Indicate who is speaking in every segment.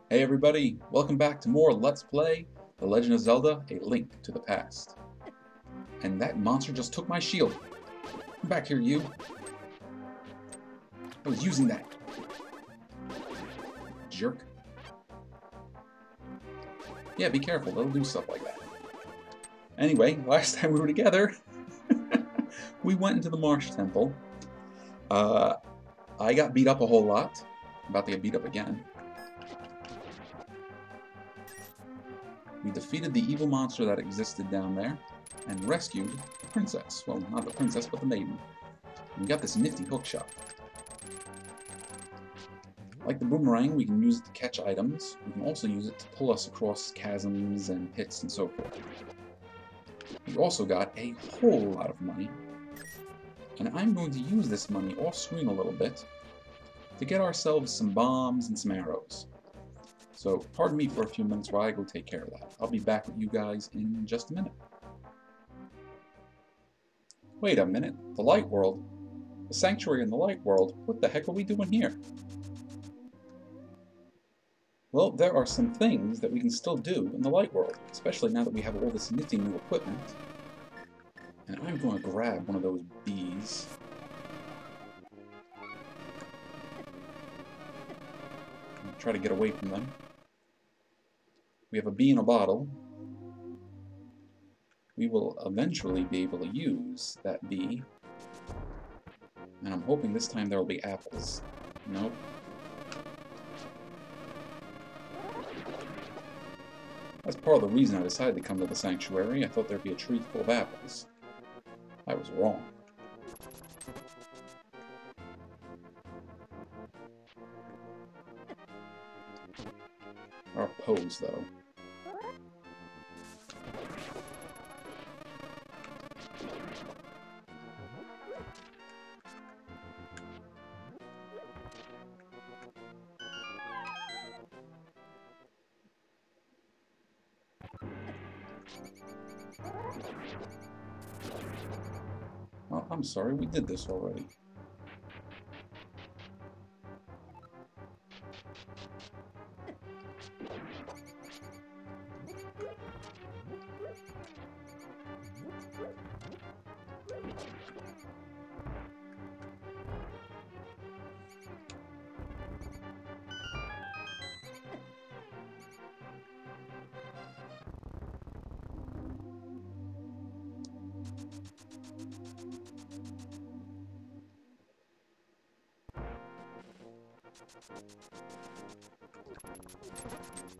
Speaker 1: Hey everybody, welcome back to more Let's Play The Legend of Zelda: A Link to the Past. And that monster just took my shield. Come back here, you. I was using that. Jerk. Yeah, be careful, they'll do stuff like that. Anyway, last time we were together, we went into the Marsh Temple. I got beat up a whole lot. I'm about to get beat up again. We defeated the evil monster that existed down there, and rescued the princess. Well, not the princess, but the maiden. And we got this nifty hookshot. Like the boomerang, we can use it to catch items. We can also use it to pull us across chasms and pits and so forth. We also got a whole lot of money, and I'm going to use this money off-screen a little bit to get ourselves some bombs and some arrows. So, pardon me for a few minutes while I go take care of that. I'll be back with you guys in just a minute. Wait a minute, the Light World? The Sanctuary in the Light World? What the heck are we doing here? Well, there are some things that we can still do in the Light World, especially now that we have all this nifty new equipment. And I'm going to grab one of those bees. And try to get away from them. We have a bee in a bottle. We will eventually be able to use that bee. And I'm hoping this time there will be apples. Nope. That's part of the reason I decided to come to the sanctuary. I thought there'd be a tree full of apples. I was wrong. Our pose, though. Oh, I'm sorry, we did this already.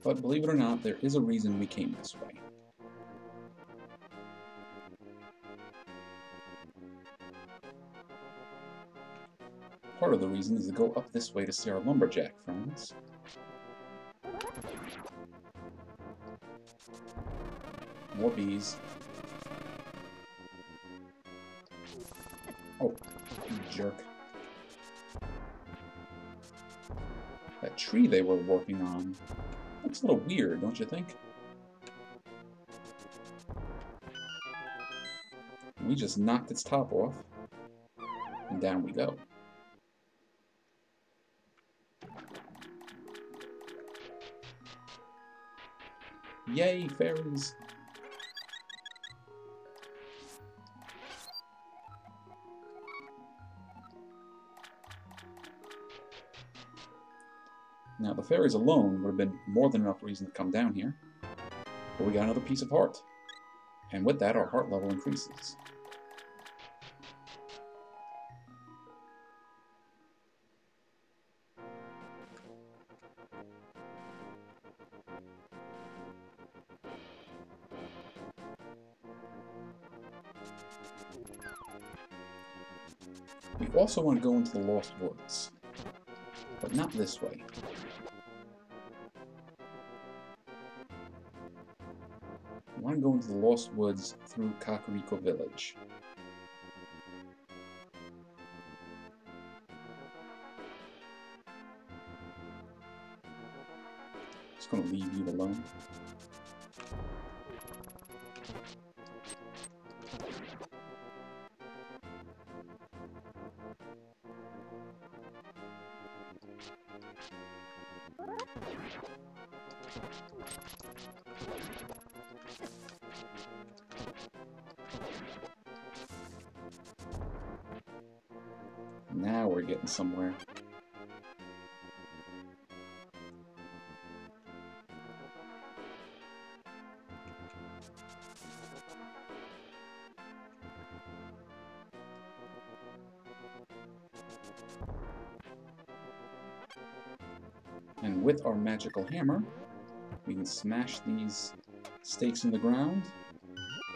Speaker 1: But believe it or not, there is a reason we came this way. Part of the reason is to go up this way to see our lumberjack friends. More bees. Oh, you jerk. That tree they were working on looks a little weird, don't you think? We just knocked its top off, and down we go. Yay, fairies! Now, the fairies alone would have been more than enough reason to come down here. But we got another piece of heart. And with that, our heart level increases. We also want to go into the Lost Woods. But not this way. I want to go into the Lost Woods through Kakariko Village. Just going to leave you alone. Now we're getting somewhere. And with our magical hammer, we can smash these stakes in the ground,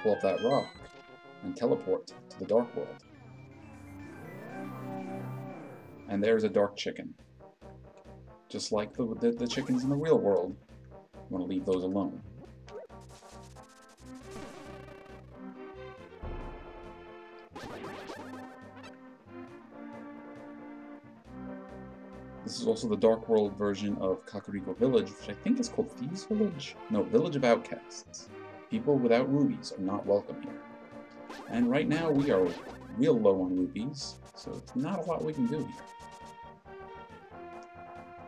Speaker 1: pull up that rock, and teleport to the Dark World. And there's a dark chicken. Just like the chickens in the real world. You want to leave those alone. This is also the Dark World version of Kakariko Village, which I think is called Thieves Village? No, Village of Outcasts. People without rubies are not welcome here. And right now we are real low on rubies, so it's not a lot we can do here.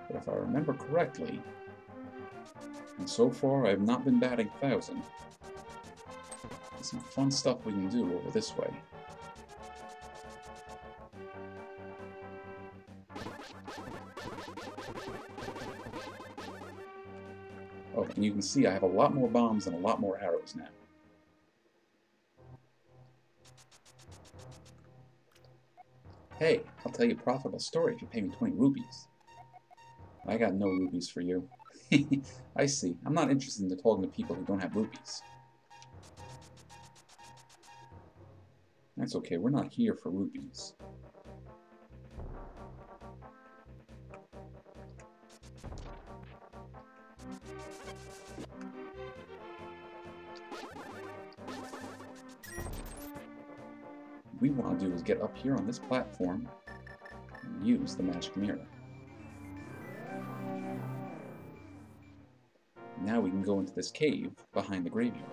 Speaker 1: But if I remember correctly, and so far I have not been batting 1,000, there's some fun stuff we can do over this way. Oh, and you can see I have a lot more bombs and a lot more arrows now. Hey, I'll tell you a profitable story if you pay me 20 rupees. I got no rupees for you. I see. I'm not interested in talking to people who don't have rupees. That's okay, we're not here for rupees. What we want to do is get up here on this platform and use the magic mirror. Now we can go into this cave behind the graveyard.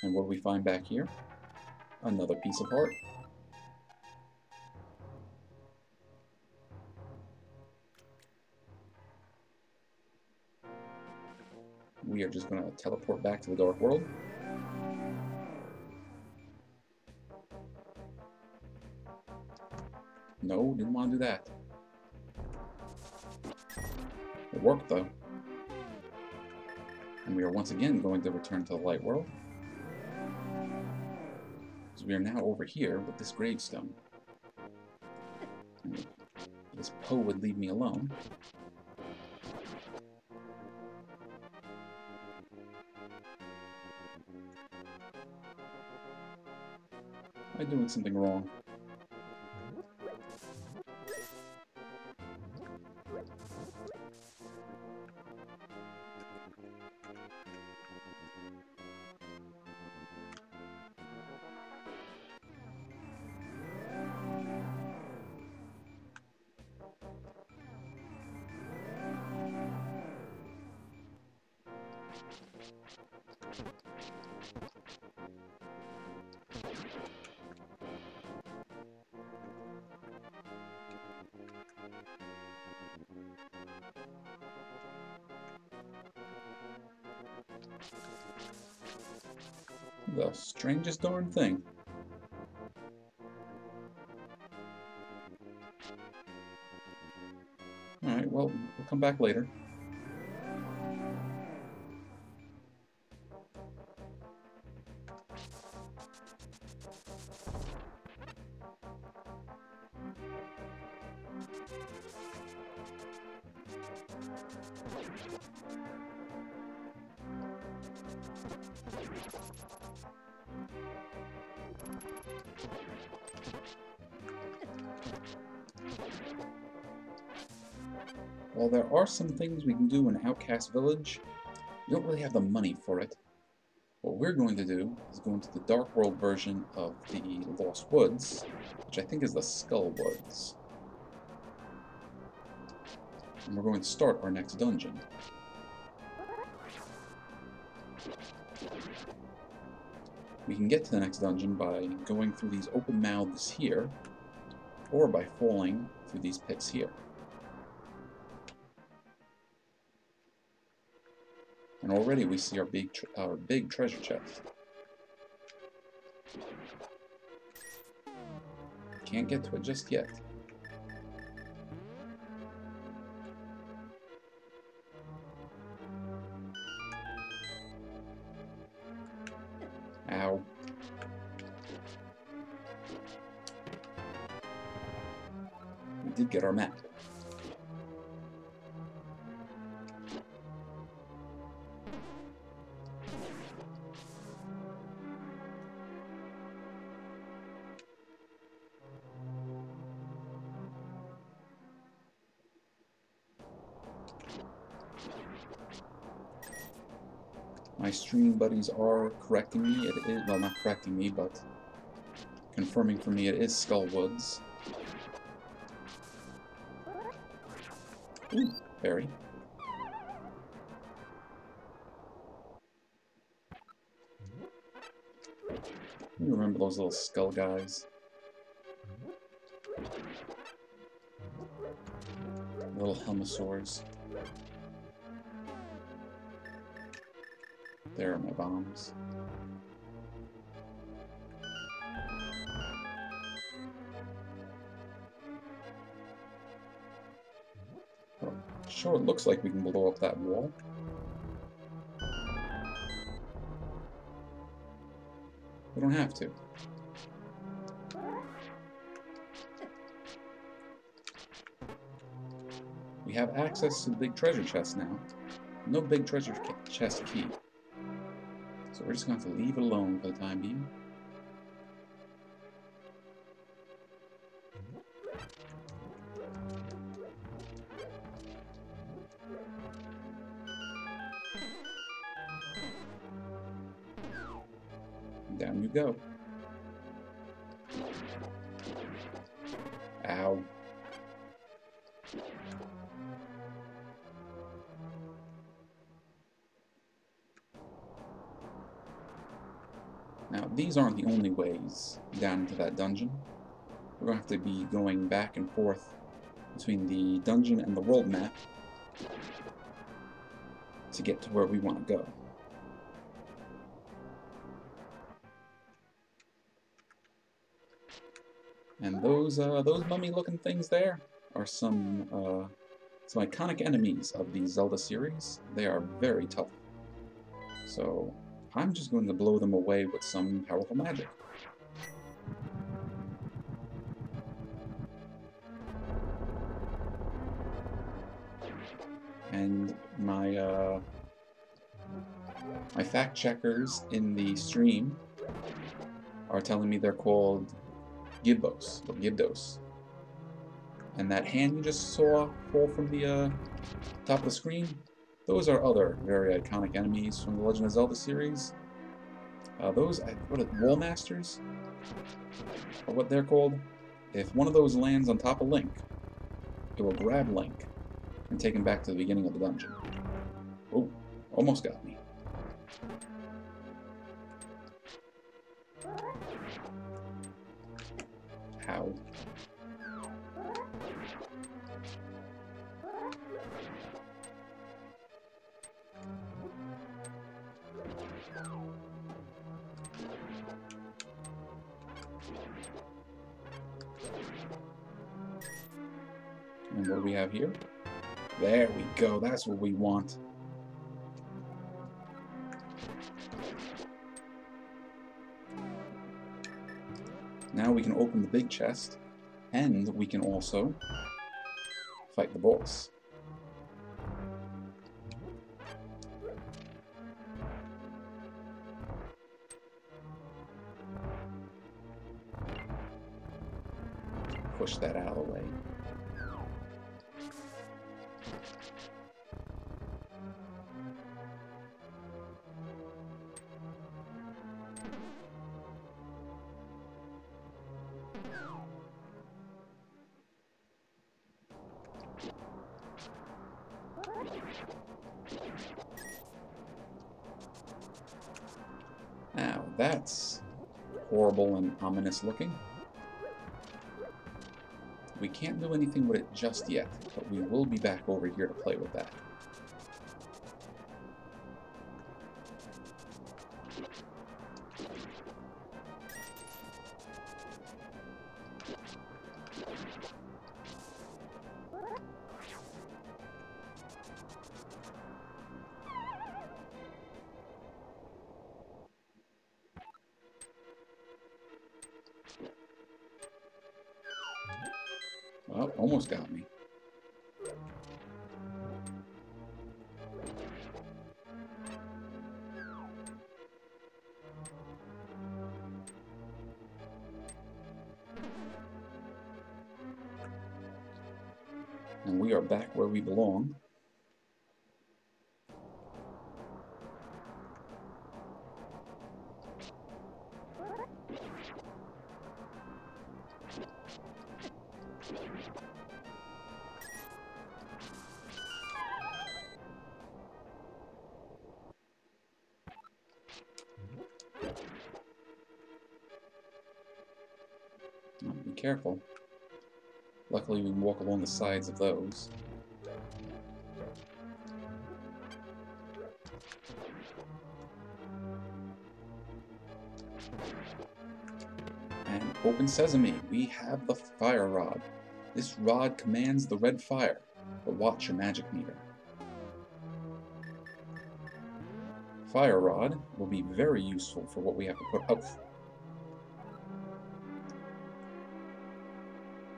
Speaker 1: And what do we find back here? Another piece of heart. We are just going to teleport back to the Dark World. No, didn't want to do that. It worked though. And we are once again going to return to the Light World. So we are now over here with this gravestone. And this Poe would leave me alone. Am I doing something wrong? The strangest darn thing. Alright, well, we'll come back later. While there are some things we can do in Outcast Village, we don't really have the money for it. What we're going to do is go into the Dark World version of the Lost Woods, which I think is the Skull Woods. And we're going to start our next dungeon. We can get to the next dungeon by going through these open mouths here, or by falling through these pits here. And already we see our big treasure chest. Can't get to it just yet. Ow. We did get our map. My stream buddies are correcting me. It is, well, not correcting me, but confirming for me it is Skullwoods. Ooh, berry. You remember those little skull guys? Little helmosaurs. There are my bombs. Well, sure, it looks like we can blow up that wall. We don't have to. We have access to the big treasure chest now. No big treasure chest key. So we're just going to have to leave it alone for the time being. Down you go. Ow. Now, these aren't the only ways down into that dungeon. We're going to have to be going back and forth between the dungeon and the world map to get to where we want to go. And those mummy-looking things there are some iconic enemies of the Zelda series. They are very tough. So I'm just going to blow them away with some powerful magic. And my fact checkers in the stream are telling me they're called Gibbos, or Gibdos. And that hand you just saw fall from the top of the screen, those are other very iconic enemies from the Legend of Zelda series. Those, what are Wall Masters? Or what they're called? If one of those lands on top of Link, it will grab Link and take him back to the beginning of the dungeon. Oh, almost got me. How? And what do we have here? There we go, that's what we want. Now we can open the big chest, and we can also fight the boss. Push that out of the way. That's horrible and ominous looking. We can't do anything with it just yet, but we will be back over here to play with that. Well, almost got me. And we are back where we belong. Be careful. Luckily we can walk along the sides of those. And open sesame, we have the fire rod. This rod commands the red fire, but watch your magic meter. Fire rod will be very useful for what we have to put up.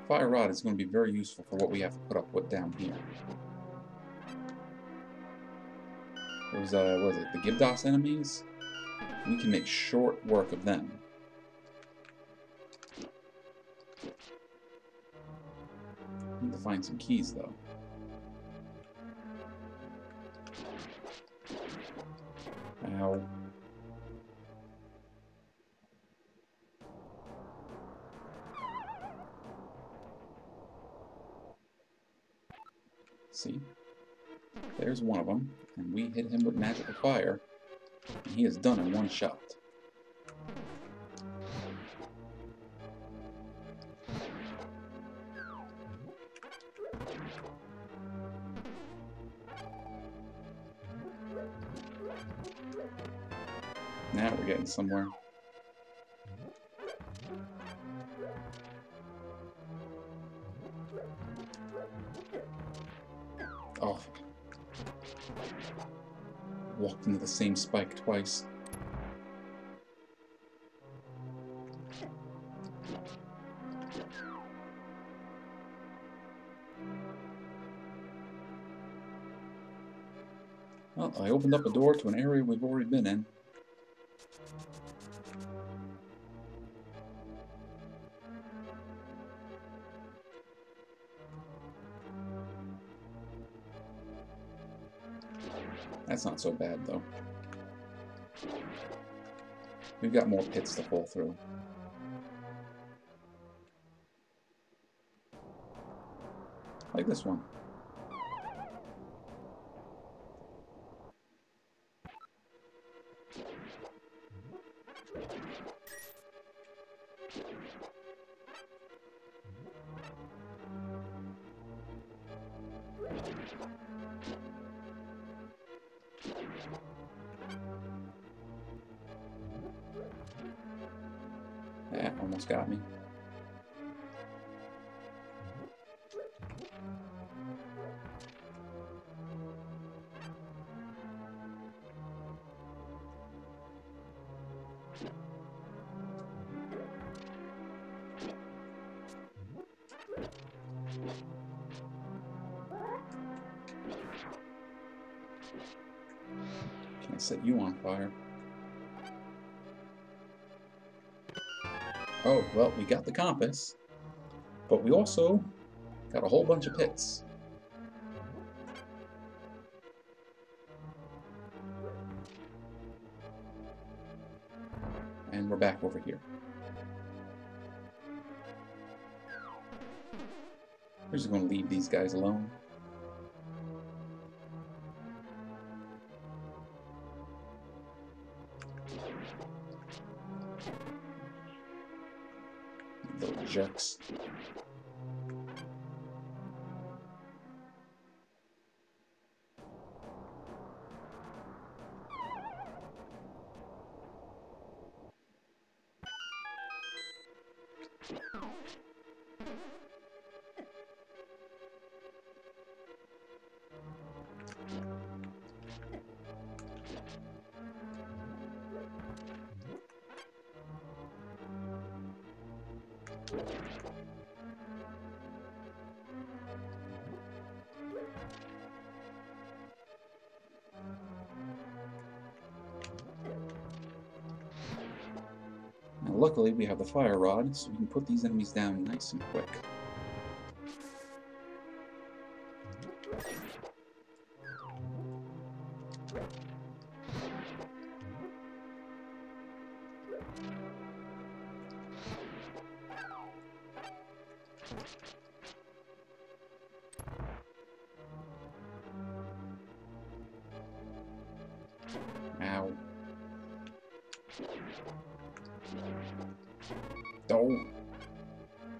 Speaker 1: Fire rod is going to be very useful for what we have to put up with down here. Those, what is it, the Gibdos enemies? We can make short work of them. Need to find some keys, though. Ow. See? There's one of them, and we hit him with magical fire, and he is done in one shot. Now we're getting somewhere. Oh. Walked into the same spike twice. Well, I opened up a door to an area we've already been in. That's not so bad, though. We've got more pits to fall through. Like this one. That almost got me. Can't set you on fire. Oh, well, we got the compass, but we also got a whole bunch of pits. And we're back over here. We're just going to leave these guys alone. Little jerks. Now, luckily, we have the fire rod, so we can put these enemies down nice and quick. Ow. Oh!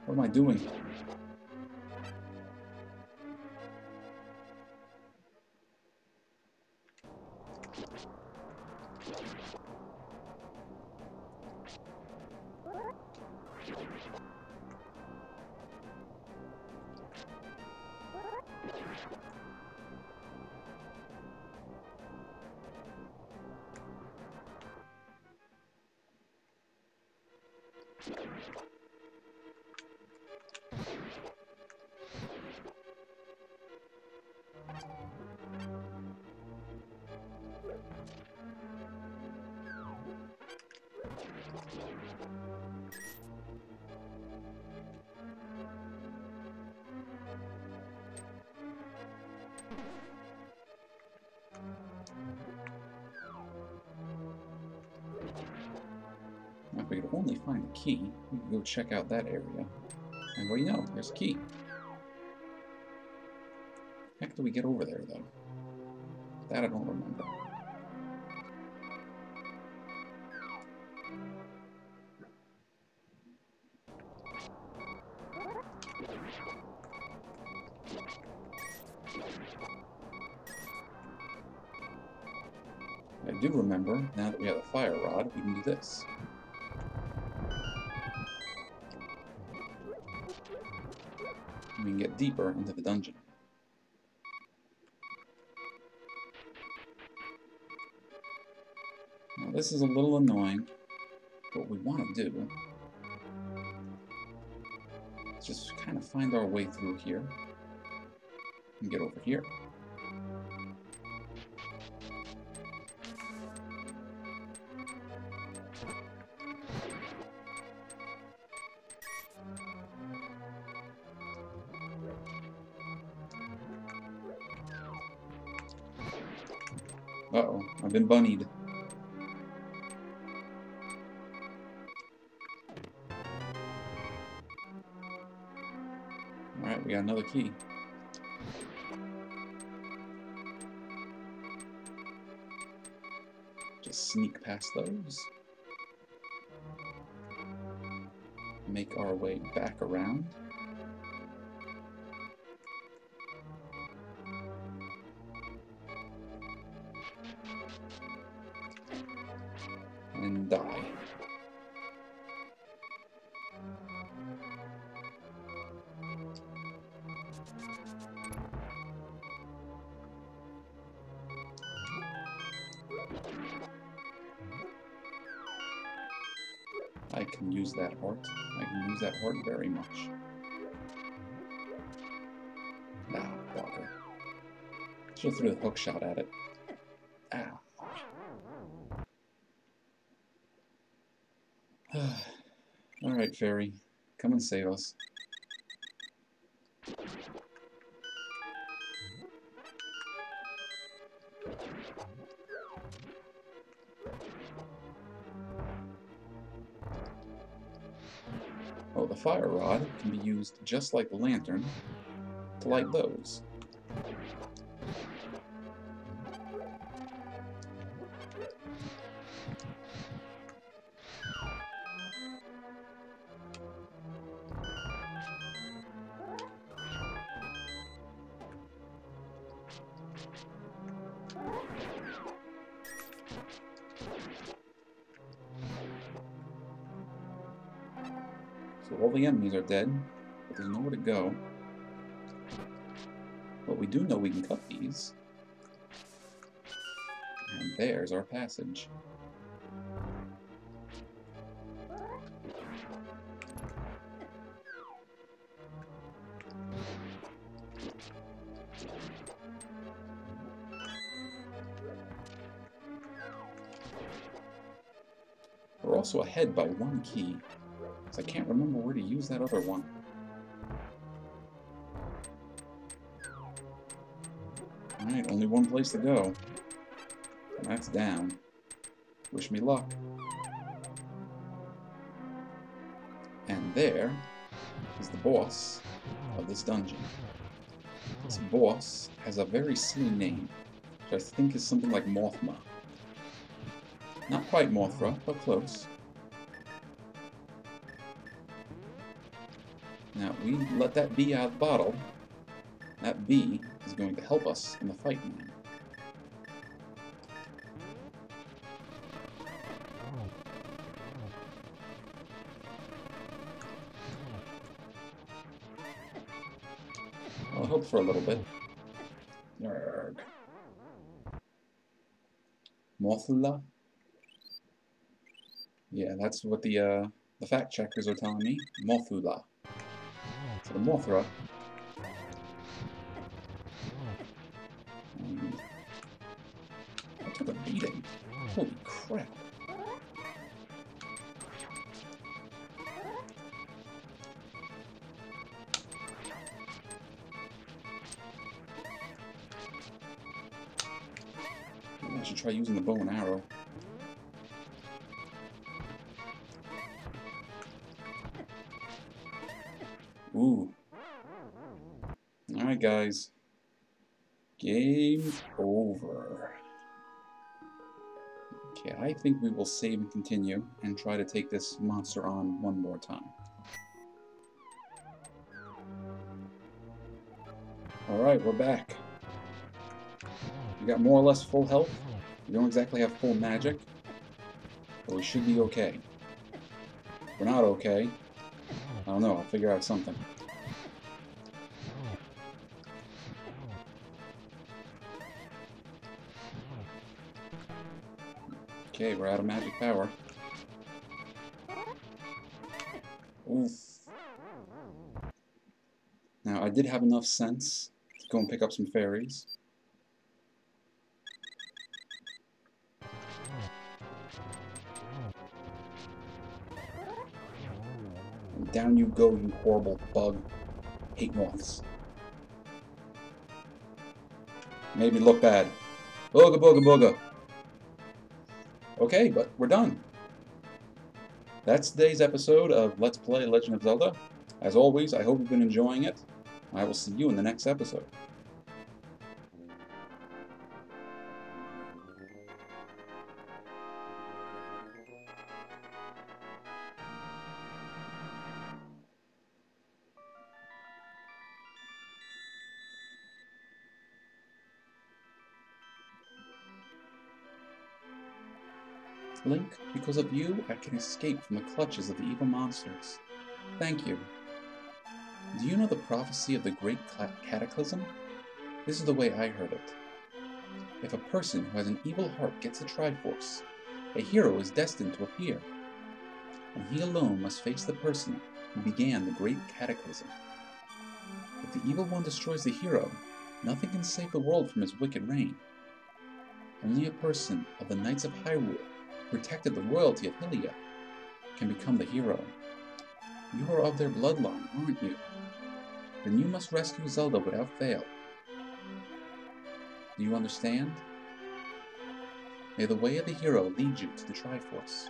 Speaker 1: What am I doing? If we could only find the key, we could go check out that area. And what do you know? There's a key. Heck do we get over there, though? That I don't remember. I do remember, now that we have the fire rod, we can do this. We can get deeper into the dungeon. Now this is a little annoying. What we want to do is just kind of find our way through here and get over here. Uh-oh, I've been bunnied. Alright, we got another key. Just sneak past those. Make our way back around. And die. I can use that heart. I can use that heart very much. Ah, bugger. Should have threw the hookshot at it. Ah. Alright, fairy. Come and save us. Oh, the fire rod can be used just like the lantern to light those. So all the enemies are dead, but there's nowhere to go. But we do know we can cut these. And there's our passage. We're also ahead by one key, because I can't remember where to use that other one. Alright, only one place to go. And that's down. Wish me luck. And there is the boss of this dungeon. This boss has a very silly name, which I think is something like Mothma. Not quite Mothra, but close. Now, we let that bee out of the bottle. That bee is going to help us in the fight now. I'll help for a little bit. Yarg. Mothula? Yeah, that's what the fact checkers are telling me. Mothula. So the Mothra. I took a beating. Holy crap. Maybe I should try using the bow and arrow. Ooh. Alright, guys. Game over. Okay, I think we will save and continue and try to take this monster on one more time. Alright, we're back. We got more or less full health. We don't exactly have full magic, but we should be okay. If we're not okay, I don't know, I'll figure out something. Okay, we're out of magic power. Oof. Now, I did have enough sense to go and pick up some fairies. And down you go, you horrible bug. Hate moths. Made me look bad. Booga booga booga. Okay, but we're done. That's today's episode of Let's Play Legend of Zelda. As always, I hope you've been enjoying it. I will see you in the next episode. Link, because of you, I can escape from the clutches of the evil monsters. Thank you. Do you know the prophecy of the Great Cataclysm? This is the way I heard it. If a person who has an evil heart gets the Triforce, a hero is destined to appear, and he alone must face the person who began the Great Cataclysm. If the evil one destroys the hero, nothing can save the world from his wicked reign. Only a person of the Knights of Hyrule, who protected the royalty of Hylia, can become the hero. You are of their bloodline, aren't you? Then you must rescue Zelda without fail. Do you understand? May the way of the hero lead you to the Triforce.